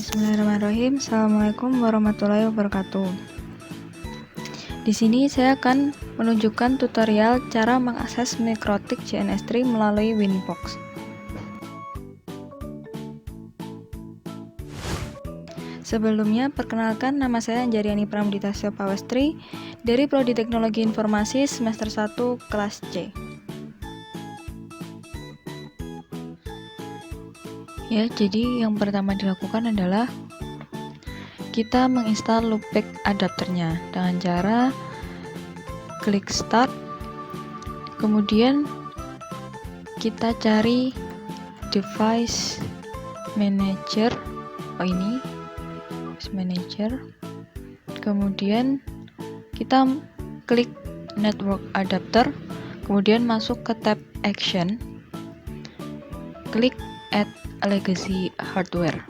Bismillahirrahmanirrahim. Assalamualaikum warahmatullahi wabarakatuh. Di sini saya akan menunjukkan tutorial cara mengakses Mikrotik JNS3 melalui Winbox. Sebelumnya, perkenalkan, nama saya Anjariani Pramudita Pawestri dari Prodi Teknologi Informasi semester 1 kelas C. Ya, jadi yang pertama dilakukan adalah kita menginstal loopback adapternya dengan cara klik start, kemudian kita cari device manager, ini device manager, kemudian kita klik network adapter, kemudian masuk ke tab action, klik add legacy hardware,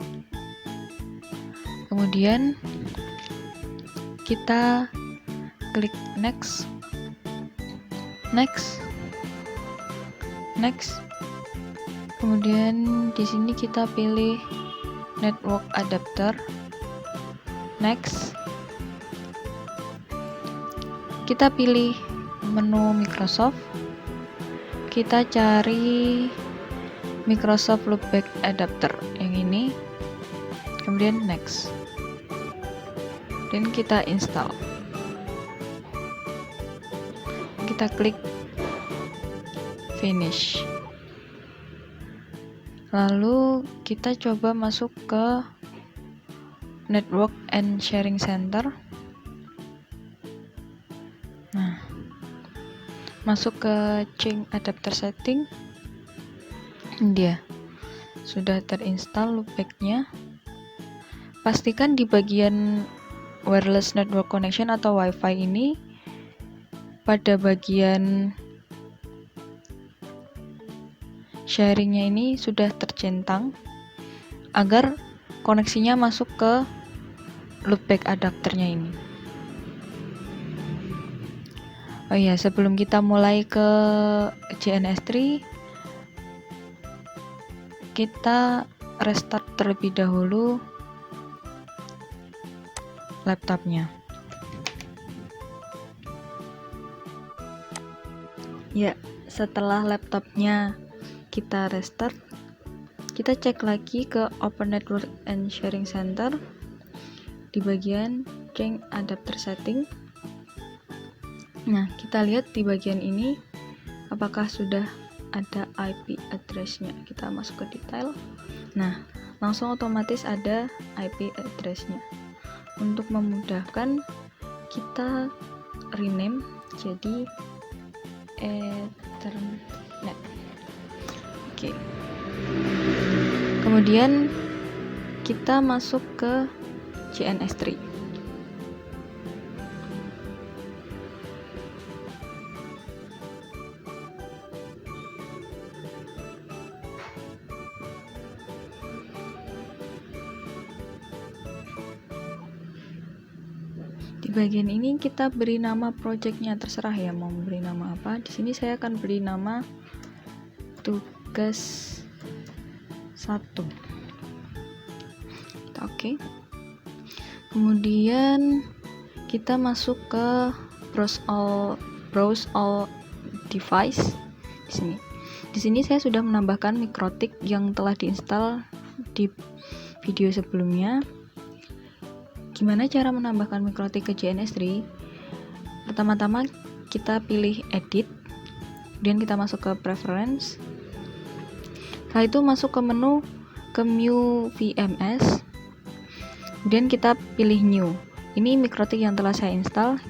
kemudian kita klik next, kemudian di sini kita pilih network adapter, next, kita pilih menu Microsoft, kita cari Microsoft Loopback Adapter yang ini, kemudian next, dan kita install. Kita klik finish, lalu kita coba masuk ke network and sharing center. Nah, masuk ke change adapter setting, dia sudah terinstall loopbacknya. Pastikan di bagian wireless network connection atau WiFi ini, pada bagian sharingnya ini sudah tercentang agar koneksinya masuk ke loopback adapternya ini. Oh iya, sebelum kita mulai ke JNS3, kita restart terlebih dahulu laptopnya. Ya, setelah laptopnya kita restart, kita cek lagi ke Open Network and Sharing Center di bagian Change Adapter Setting. Nah, kita lihat di bagian ini apakah sudah ada IP address-nya. Kita masuk ke detail. Nah, langsung otomatis ada IP address-nya. Untuk memudahkan, kita rename jadi Ethernet. Oke. Kemudian kita masuk ke JNS3. Di bagian ini kita beri nama projectnya, terserah ya mau beri nama apa. Di sini saya akan beri nama tugas 1. Oke. Kemudian kita masuk ke browse all device. Di sini saya sudah menambahkan Mikrotik yang telah diinstal di video sebelumnya. Gimana cara menambahkan Mikrotik ke JNS3? Pertama-tama kita pilih edit, kemudian kita masuk ke preference. Setelah itu masuk ke menu ke new VMS, kemudian kita pilih new. Ini Mikrotik yang telah saya install.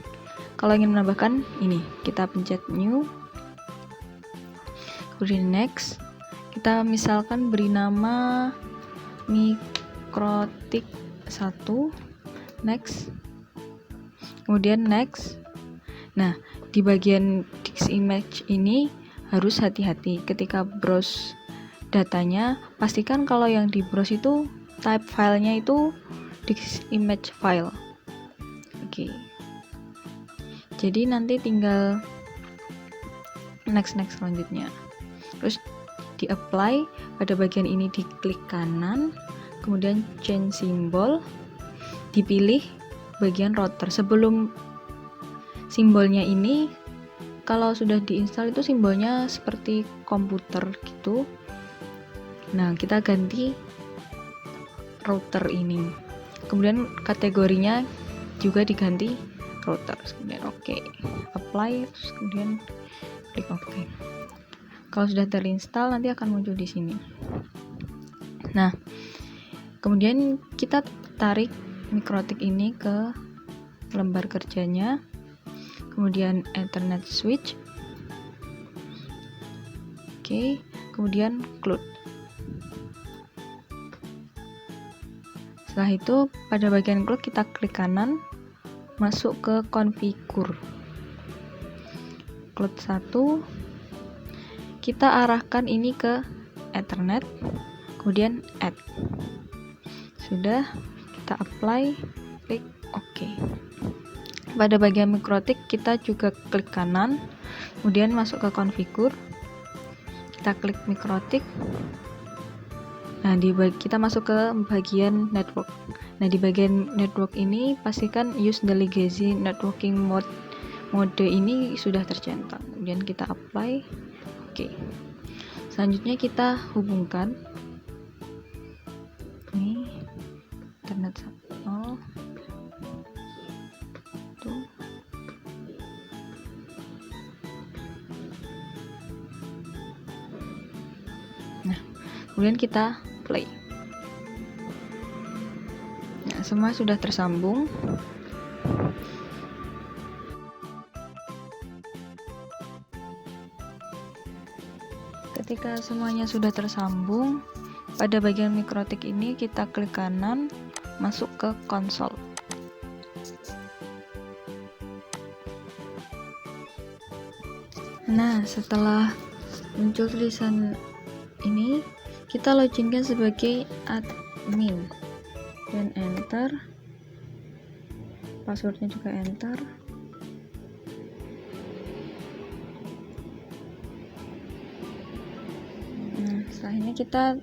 Kalau ingin menambahkan ini, kita pencet new, kemudian next. Kita misalkan beri nama Mikrotik 1, next, kemudian next. Nah, di bagian disk image ini harus hati-hati ketika browse datanya. Pastikan kalau yang di browse itu type filenya itu disk image file. Oke. Jadi nanti tinggal next selanjutnya. Terus di apply, pada bagian ini diklik kanan, kemudian change symbol, dipilih bagian router. Sebelum simbolnya ini, kalau sudah diinstal itu simbolnya seperti komputer gitu. Nah, kita ganti router ini. Kemudian kategorinya juga diganti router. Kemudian oke, apply, terus kemudian klik oke. Kalau sudah terinstall nanti akan muncul di sini. Nah, kemudian kita tarik mikrotik ini ke lembar kerjanya, kemudian Ethernet switch, oke, kemudian cloud. Setelah itu pada bagian cloud kita klik kanan, masuk ke configure. Cloud 1 kita arahkan ini ke Ethernet, kemudian add. Sudah, kita apply, klik OK. Pada bagian mikrotik kita juga klik kanan, kemudian masuk ke configure, kita klik mikrotik. Nah, kita masuk ke bagian network. Nah, di bagian network ini pastikan use the legacy networking mode ini sudah tercentang. Kemudian kita apply. Oke. Selanjutnya kita hubungkan ini Ethernet 1 tuh. Nah, kemudian kita play. Nah, semua sudah tersambung. Ketika semuanya sudah tersambung, pada bagian mikrotik ini kita klik kanan, masuk ke konsol. Nah, setelah muncul tulisan ini, kita loginkan sebagai admin dan enter, passwordnya juga enter. Nah, setelah ini kita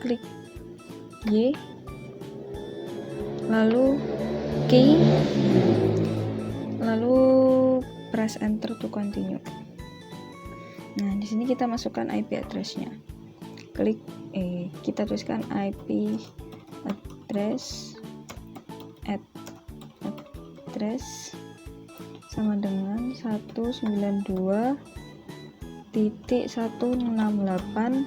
klik Y, lalu key, lalu press enter to continue. Nah, di sini kita masukkan IP address-nya. Klik kita tuliskan IP address sama dengan 192.168.3/24.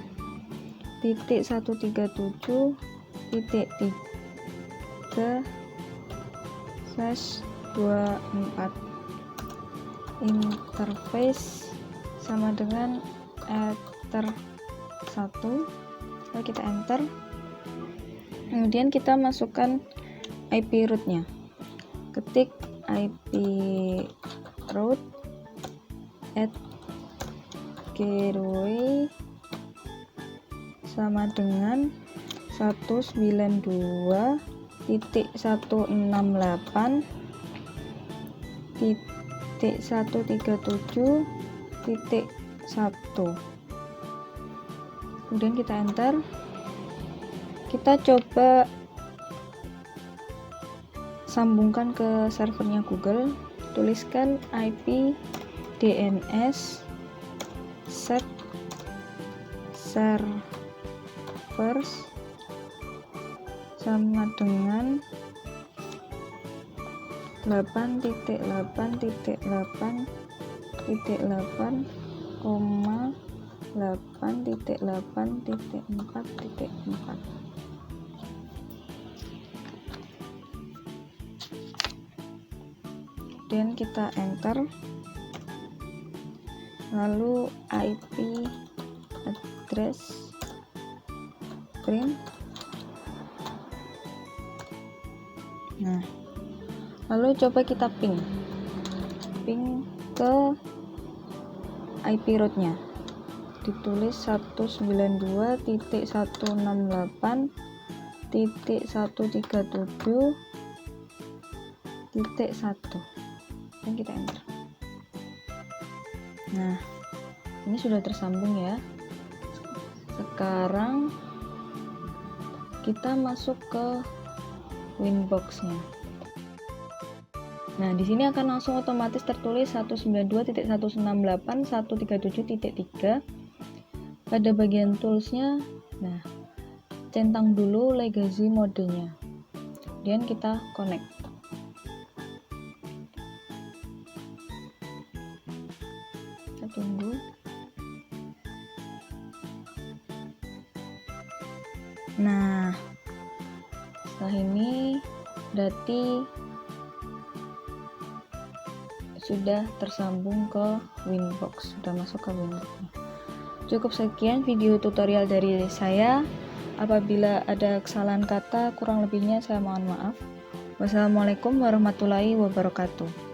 Interface sama dengan ether 1. Lalu kita enter, kemudian kita masukkan IP root-nya. Ketik IP root @gateway sama dengan 192.168.137.1. Kemudian kita enter. Kita coba sambungkan ke servernya Google. Tuliskan IP DNS set servers sama dengan 8.8.8.8.4.4. Dan kita enter, lalu IP address print. Nah, lalu coba kita ping ke IP root-nya, ditulis 192.168.137.1 dan kita enter. Nah, ini sudah tersambung ya. Sekarang kita masuk ke Winbox-nya. Nah, di sini akan langsung otomatis tertulis 192.168.137.3. Pada bagian toolsnya, nah, centang dulu legacy modenya. Kemudian kita connect. Kita tunggu. Nah, setelah ini berarti sudah tersambung ke Winbox, sudah masuk ke Winbox. Cukup sekian video tutorial dari saya. Apabila ada kesalahan kata, kurang lebihnya saya mohon maaf. Wassalamualaikum warahmatullahi wabarakatuh.